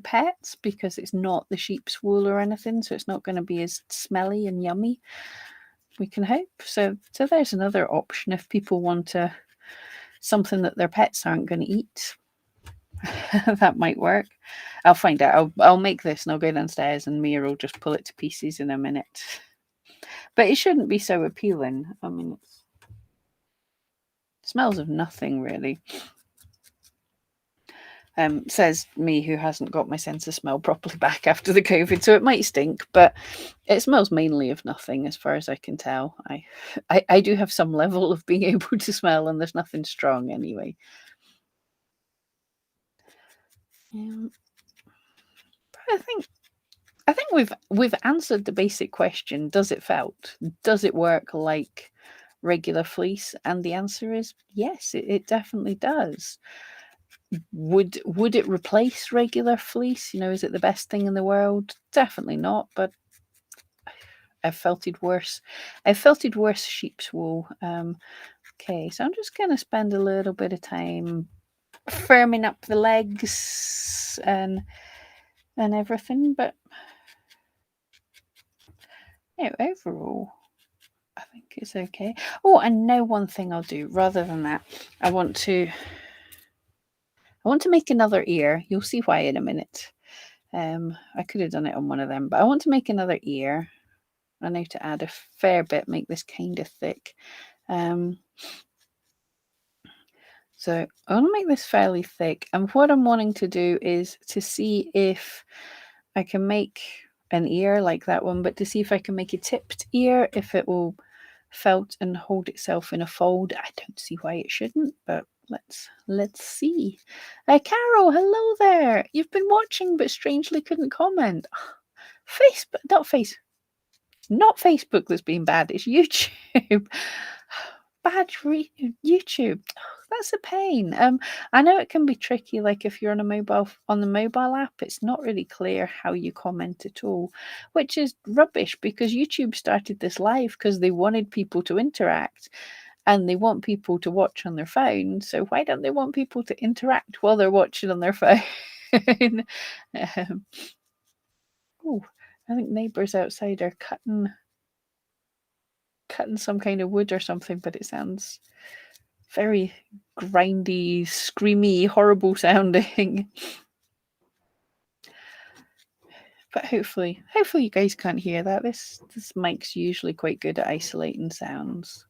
pets, because it's not the sheep's wool or anything, so it's not going to be as smelly and yummy. We can hope. So there's another option if people want something that their pets aren't going to eat. That might work. I'll find out. I'll make this and I'll go downstairs and Mia will just pull it to pieces in a minute. But it shouldn't be so appealing. I mean, it smells of nothing really. Says me, who hasn't got my sense of smell properly back after the COVID, so it might stink, but it smells mainly of nothing as far as I can tell. I do have some level of being able to smell, and there's nothing strong anyway. I think we've answered the basic question, does it felt? Does it work like regular fleece? And the answer is yes, it definitely does. Would it replace regular fleece? Is it the best thing in the world? Definitely not, but I've felted worse. I've felted worse sheep's wool. Okay, so I'm just gonna spend a little bit of time firming up the legs and everything, but overall I think it's okay. Oh, and now one thing I'll do rather than that, I want to make another ear. You'll see why in a minute. I could have done it on one of them, but I want to make another ear. I need to add a fair bit, make this kind of thick. So I want to make this fairly thick. And what I'm wanting to do is to see if I can make an ear like that one, but to see if I can make a tipped ear, if it will felt and hold itself in a fold. I don't see why it shouldn't, but let's see. Carol, hello there. You've been watching but strangely couldn't comment. Facebook, not Facebook that's been bad. It's YouTube. Bad YouTube. That's a pain. I know it can be tricky. Like if you're on the mobile app, it's not really clear how you comment at all, which is rubbish because YouTube started this live because they wanted people to interact, and they want people to watch on their phone. So why don't they want people to interact while they're watching on their phone? Oh, I think neighbors outside are cutting some kind of wood or something, but it sounds very grindy, screamy, horrible sounding. But hopefully you guys can't hear that. This mic's usually quite good at isolating sounds.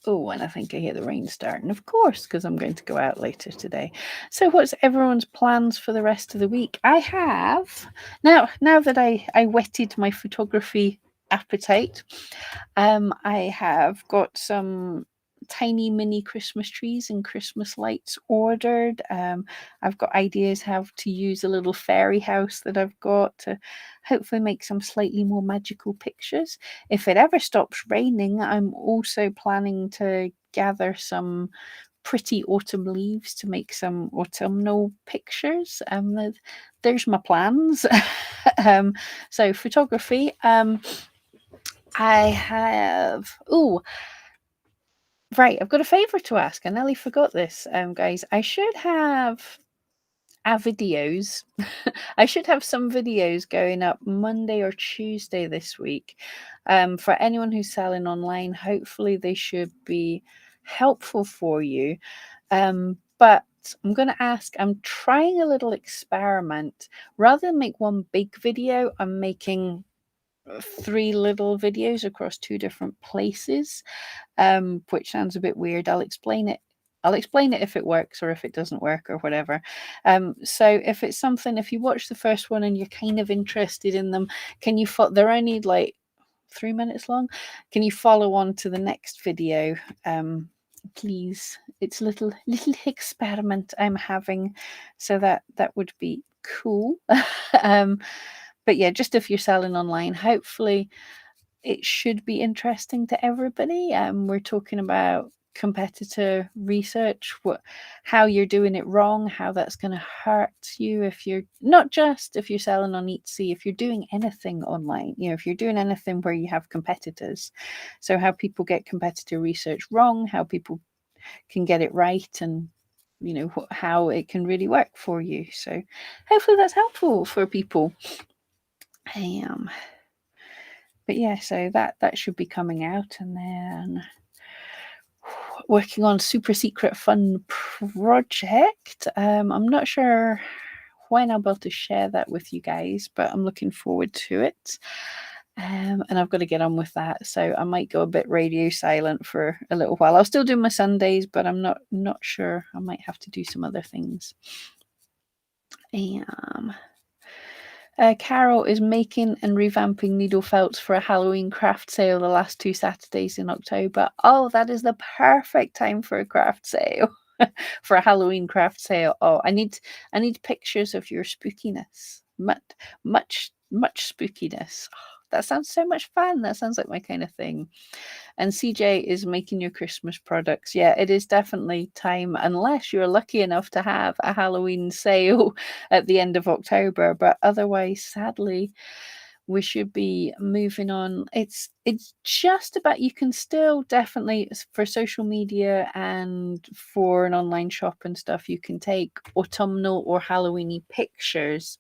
Oh, and I think I hear the rain starting, of course, because I'm going to go out later today. So what's everyone's plans for the rest of the week? I have, now that I whetted my photography appetite, I have got some tiny mini Christmas trees and Christmas lights ordered. I've got ideas how to use a little fairy house that I've got to hopefully make some slightly more magical pictures. If it ever stops raining, I'm also planning to gather some pretty autumn leaves to make some autumnal pictures. There's my plans. So photography. I have. Oh, right. I've got a favor to ask. I nearly forgot this, guys. I should have videos. I should have some videos going up Monday or Tuesday this week. For anyone who's selling online, hopefully they should be helpful for you. But I'm going to ask, I'm trying a little experiment. Rather than make one big video, I'm making 3 little videos across 2 different places, which sounds a bit weird. I'll explain it if it works or if it doesn't work or whatever. So if you watch the first one and you're kind of interested in them, they're only like 3 minutes long. Can you follow on to the next video? Please, it's a little experiment I'm having, so that would be cool. But yeah, just if you're selling online, hopefully it should be interesting to everybody. We're talking about competitor research, how you're doing it wrong, how that's going to hurt you if you're selling on Etsy, if you're doing anything online, if you're doing anything where you have competitors. So how people get competitor research wrong, how people can get it right, and how it can really work for you. So hopefully that's helpful for people. But yeah, so that should be coming out, and then working on super secret fun project. I'm not sure when I'll be able to share that with you guys, but I'm looking forward to it. And I've got to get on with that, so I might go a bit radio silent for a little while. I'll still do my Sundays, but I'm not sure. I might have to do some other things. Carol is making and revamping needle felts for a Halloween craft sale the last 2 Saturdays in October. Oh, that is the perfect time for a craft sale. for a Halloween craft sale. Oh, I need pictures of your spookiness. Much spookiness. Oh, that sounds so much fun. That sounds like my kind of thing. And CJ is making your Christmas products. Yeah, it is definitely time, unless you're lucky enough to have a Halloween sale at the end of October. But otherwise, sadly, we should be moving on. It's just about, you can still definitely, for social media and for an online shop and stuff, you can take autumnal or Halloweeny pictures,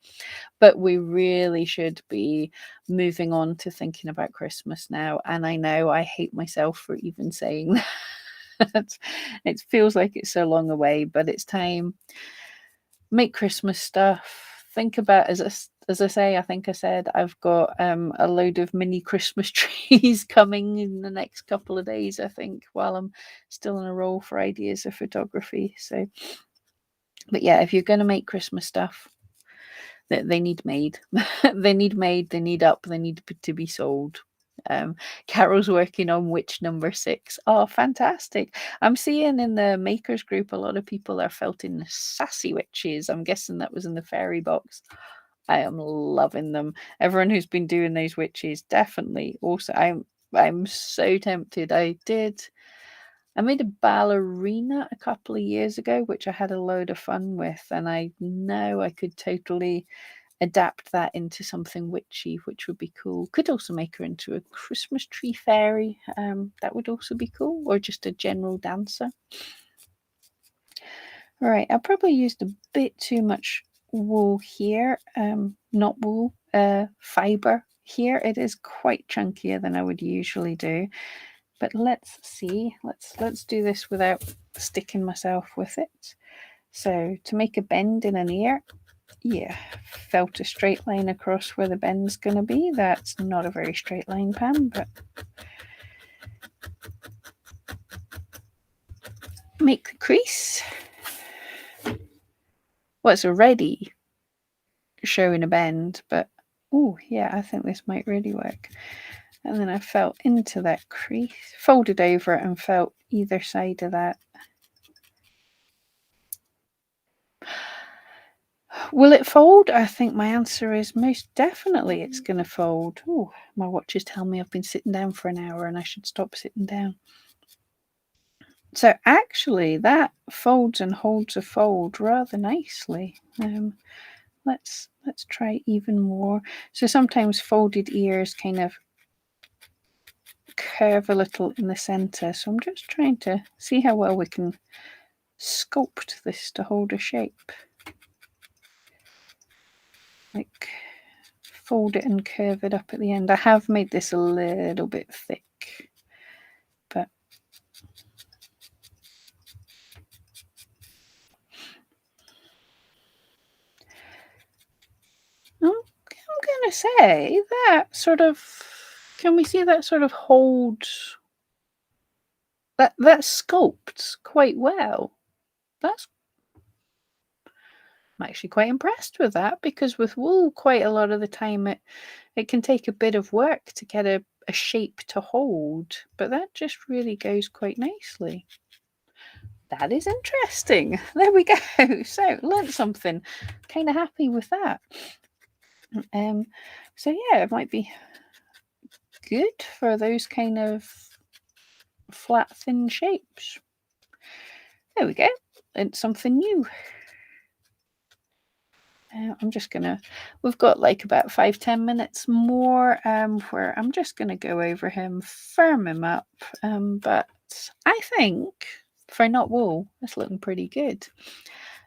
but we really should be moving on to thinking about Christmas now. And I know I hate myself for even saying that. It feels like it's so long away, but it's time. Make Christmas stuff. Think about, as I say, I think I said I've got a load of mini Christmas trees coming in the next couple of days, I think, while I'm still in a roll for ideas of photography. So, but yeah, if you're going to make Christmas stuff, they need made. They need made, they need up, they need to be sold. Carol's working on witch number 6. Oh, fantastic. I'm seeing in the makers group a lot of people are felting sassy witches. I'm guessing that was in the fairy box. I am loving them. Everyone who's been doing those witches, definitely. Also, I'm so tempted. I made a ballerina a couple of years ago, which I had a load of fun with, and I know I could totally adapt that into something witchy, which would be cool. Could also make her into a Christmas tree fairy. That would also be cool, or just a general dancer. All right, I probably used a bit too much wool here. Not wool, fiber here. It is quite chunkier than I would usually do. But let's see. Let's do this without sticking myself with it. So to make a bend in an ear, yeah, felt a straight line across where the bend's going to be. That's not a very straight line, Pam, but make the crease. Well, it's already showing a bend, but oh yeah, I think this might really work. And then I felt into that crease, folded over it and felt either side of that. Will it fold? I think my answer is most definitely it's going to fold. Oh, my watches tell me I've been sitting down for an hour and I should stop sitting down. So actually that folds and holds a fold rather nicely. Let's try even more. So sometimes folded ears kind of curve a little in the center. So I'm just trying to see how well we can sculpt this to hold a shape. Like fold it and curve it up at the end. I have made this a little bit thick, but I'm gonna say that sort of, can we see that sort of holds, that sculpts quite well. That's, I'm actually quite impressed with that, because with wool quite a lot of the time it can take a bit of work to get a shape to hold, but that just really goes quite nicely. That is interesting. There we go. So learned something. Kind of happy with that. So yeah, it might be good for those kind of flat, thin shapes. There we go. It's something new. I'm just gonna, we've got like about 5-10 minutes more where I'm just gonna go over him, firm him up, but I think for not wool that's looking pretty good.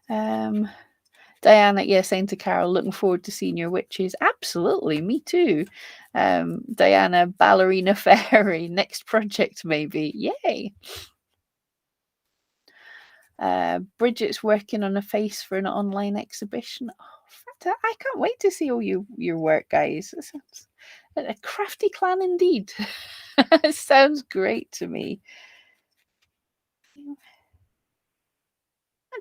Diana, yeah, saying to Carol, looking forward to seeing your witches. Absolutely, me too. Diana, ballerina fairy, next project maybe. Yay. Bridget's working on a face for an online exhibition. Oh, I can't wait to see all your work, guys. It sounds a crafty clan indeed. It sounds great to me. My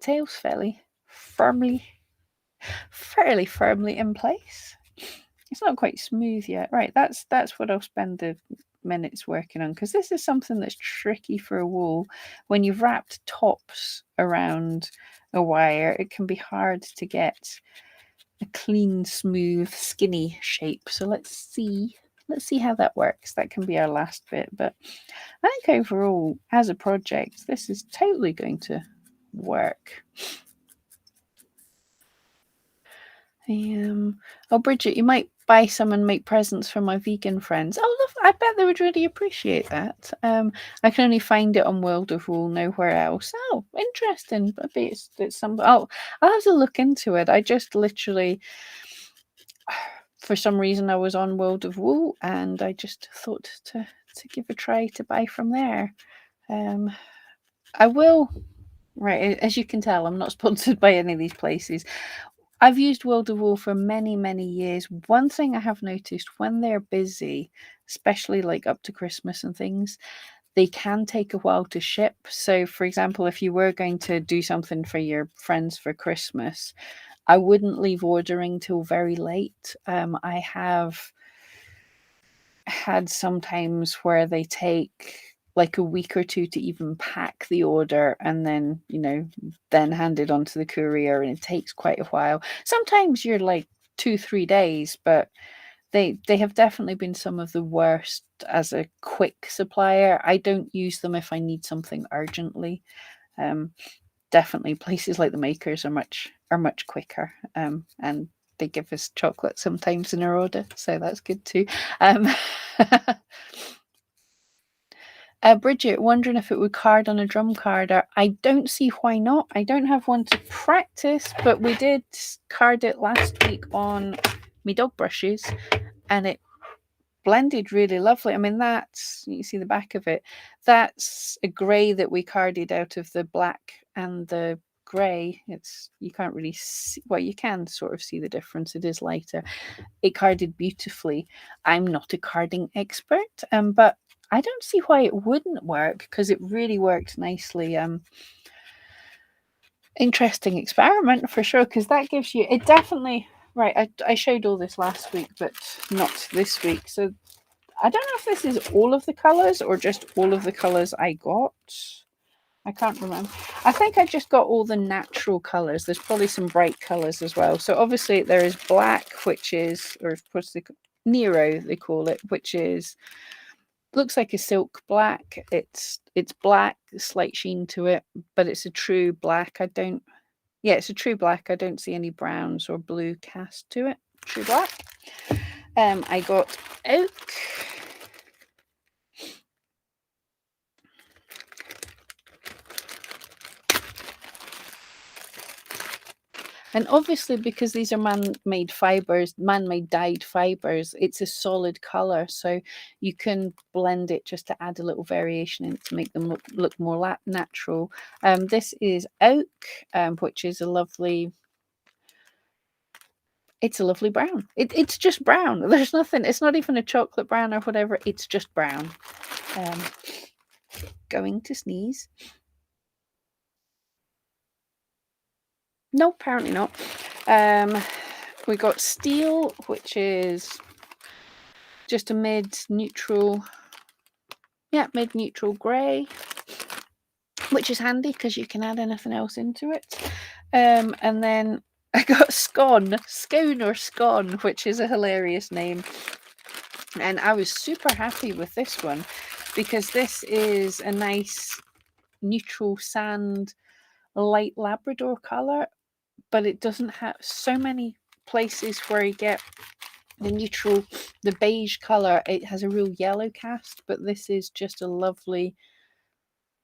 tail's fairly firmly in place. It's not quite smooth yet. Right, that's what I'll spend the minutes working on, because this is something that's tricky for a wool. When you've wrapped tops around a wire, it can be hard to get a clean, smooth, skinny shape. So let's see how that works. That can be our last bit, but I think overall, as a project, this is totally going to work. Oh, Bridget, you might buy some and make presents for my vegan friends. Oh, love! I bet they would really appreciate that. I can only find it on World of Wool, nowhere else. Oh, interesting. Maybe it's some. Oh, I'll have to look into it. I just literally, for some reason, I was on World of Wool, and I just thought to give a try to buy from there. I will. Right, as you can tell, I'm not sponsored by any of these places. I've used World of Wool for many, many years. One thing I have noticed, when they're busy, especially like up to Christmas and things, they can take a while to ship. So, for example, if you were going to do something for your friends for Christmas, I wouldn't leave ordering till very late. I have had sometimes where they take like a week or two to even pack the order, and then then hand it on to the courier, and it takes quite a while. Sometimes you're like 2-3 days, but they have definitely been some of the worst as a quick supplier. I don't use them if I need something urgently. Definitely places like the Makers are much quicker, and they give us chocolate sometimes in our order, so that's good too. Bridget, wondering if it would card on a drum carder. I don't see why not. I don't have one to practice, but we did card it last week on me dog brushes, and it blended really lovely. I mean, that's, you see the back of it. That's a grey that we carded out of the black and the grey. You can't really see, well, you can sort of see the difference. It is lighter. It carded beautifully. I'm not a carding expert, but I don't see why it wouldn't work, because it really worked nicely. Interesting experiment for sure, because that gives you, it definitely, right, I showed all this last week, but not this week. So I don't know if this is all of the colours or just all of the colours I got. I can't remember. I think I just got all the natural colours. There's probably some bright colours as well. So obviously there is black, which is, or what's the Nero they call it, which is, looks like a silk black. It's black, slight sheen to it, but it's a true black. It's a true black. I don't see any browns or blue cast to it. True black. I got oak. And obviously, because these are man-made fibers, man-made dyed fibers, it's a solid color. So you can blend it just to add a little variation in to make them look more natural. This is oak, which is a lovely, it's a lovely brown. It's just brown. There's nothing, it's not even a chocolate brown or whatever. It's just brown. Going to sneeze. No, apparently not. We got steel, which is just a mid-neutral grey, which is handy because you can add anything else into it. And then I got scone, which is a hilarious name. And I was super happy with this one because this is a nice neutral sand, light Labrador colour, but it doesn't have so many places where you get the beige colour. It has a real yellow cast, but this is just a lovely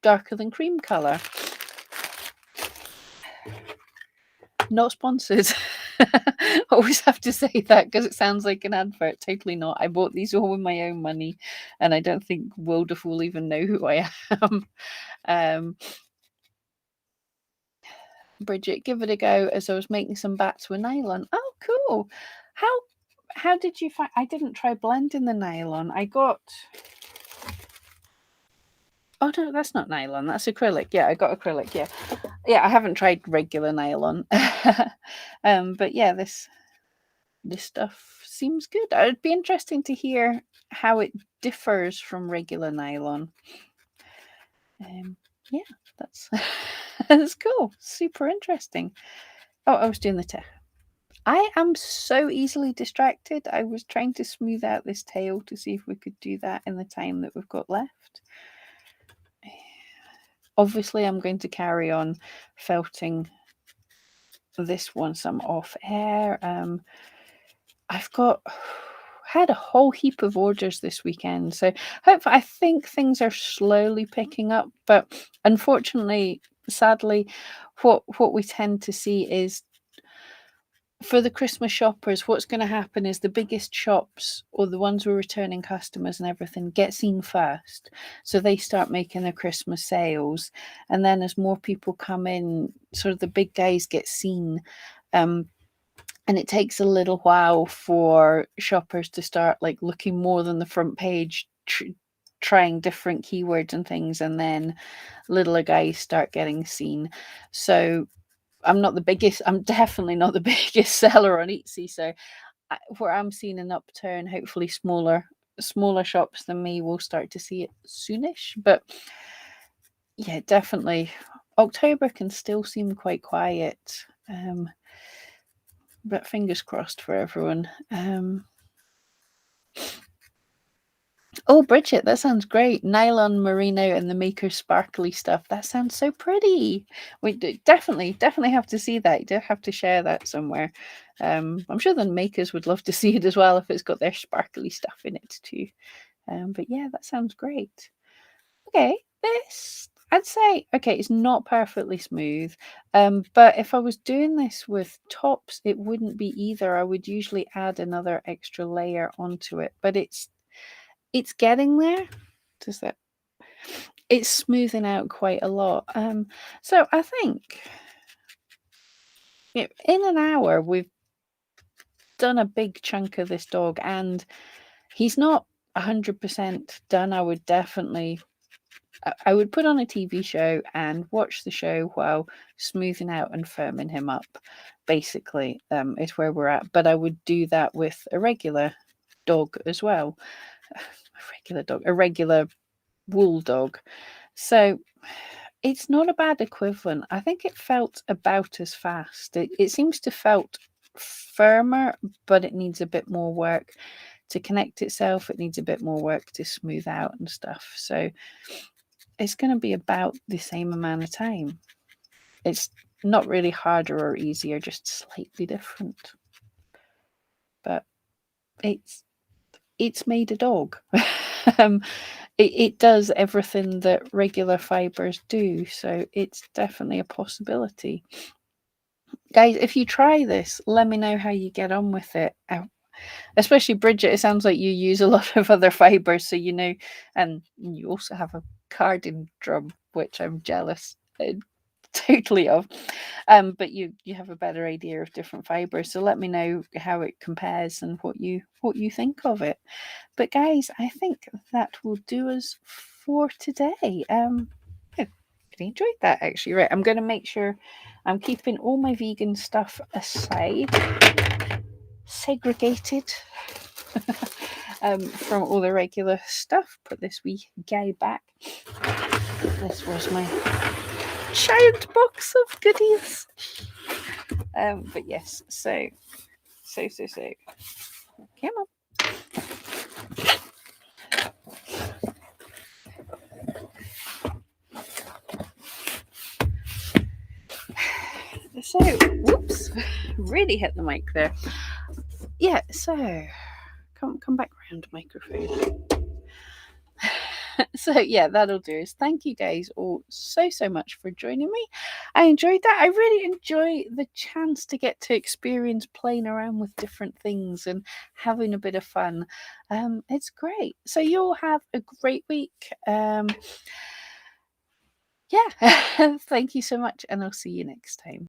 darker than cream colour. Not sponsored. Always have to say that because it sounds like an advert. Totally not. I bought these all with my own money, and I don't think World of Wool even know who I am. Bridget, give it a go, as I was making some bats with nylon. Oh, cool. How did you find? I didn't try blending the nylon. I got. Oh no, that's not nylon. That's acrylic. Yeah, I got acrylic. Yeah. I haven't tried regular nylon. But yeah, this stuff seems good. It'd be interesting to hear how it differs from regular nylon. Yeah, that's that's cool. Super interesting. Oh, I was doing the tail. I am so easily distracted. I was trying to smooth out this tail to see if we could do that in the time that we've got left. Obviously, I'm going to carry on felting this once I'm off air. I've had a whole heap of orders this weekend, so hopefully, I think things are slowly picking up. But unfortunately, sadly, what we tend to see is, for the Christmas shoppers, what's going to happen is the biggest shops, or the ones with returning customers and everything, get seen first. So they start making their Christmas sales. And then as more people come in, sort of the big days get seen. And it takes a little while for shoppers to start like looking more than the front page, trying different keywords and things. And then littler guys start getting seen. So I'm definitely not the biggest seller on Etsy. So where I'm seeing an upturn, hopefully smaller shops than me will start to see it soonish. But yeah, definitely October can still seem quite quiet. But fingers crossed for everyone. Oh, Bridget, that sounds great. Nylon, merino, and the maker's sparkly stuff. That sounds so pretty. We definitely have to see that. You do have to share that somewhere. I'm sure the makers would love to see it as well if it's got their sparkly stuff in it too. But yeah, that sounds great. Okay, this, I'd say, okay, it's not perfectly smooth. But if I was doing this with tops, it wouldn't be either. I would usually add another extra layer onto it, but it's getting there. Does that? It's smoothing out quite a lot. So I think in an hour we've done a big chunk of this dog, and he's not 100% done. I would put on a TV show and watch the show while smoothing out and firming him up. Basically, is where we're at. But I would do that with a regular dog as well. A regular wool dog. So it's not a bad equivalent. I think it felt about as fast. It seems to felt firmer, but it needs a bit more work to connect itself. It needs a bit more work to smooth out and stuff. So it's going to be about the same amount of time. It's not really harder or easier, just slightly different. But it's made a dog. It does everything that regular fibers do, so it's definitely a possibility. Guys, if you try this, let me know how you get on with it. Especially Bridget, it sounds like you use a lot of other fibers, so you know, and you also have a carding drum, which I'm jealous totally of. But you have a better idea of different fibers, so let me know how it compares and what you think of it. But guys, I think that will do us for today. I really enjoyed that actually. Right, I'm going to make sure I'm keeping all my vegan stuff aside, segregated from all the regular stuff. Put this wee guy back. This was my giant box of goodies. But yes, so. Come on. So, whoops, really hit the mic there. Yeah, so come back around, microphone. So yeah, that'll do us. Thank you guys all so much for joining me. I enjoyed that. I really enjoy the chance to get to experience playing around with different things and having a bit of fun. It's great. So you'll have a great week. Yeah. Thank you so much, and I'll see you next time.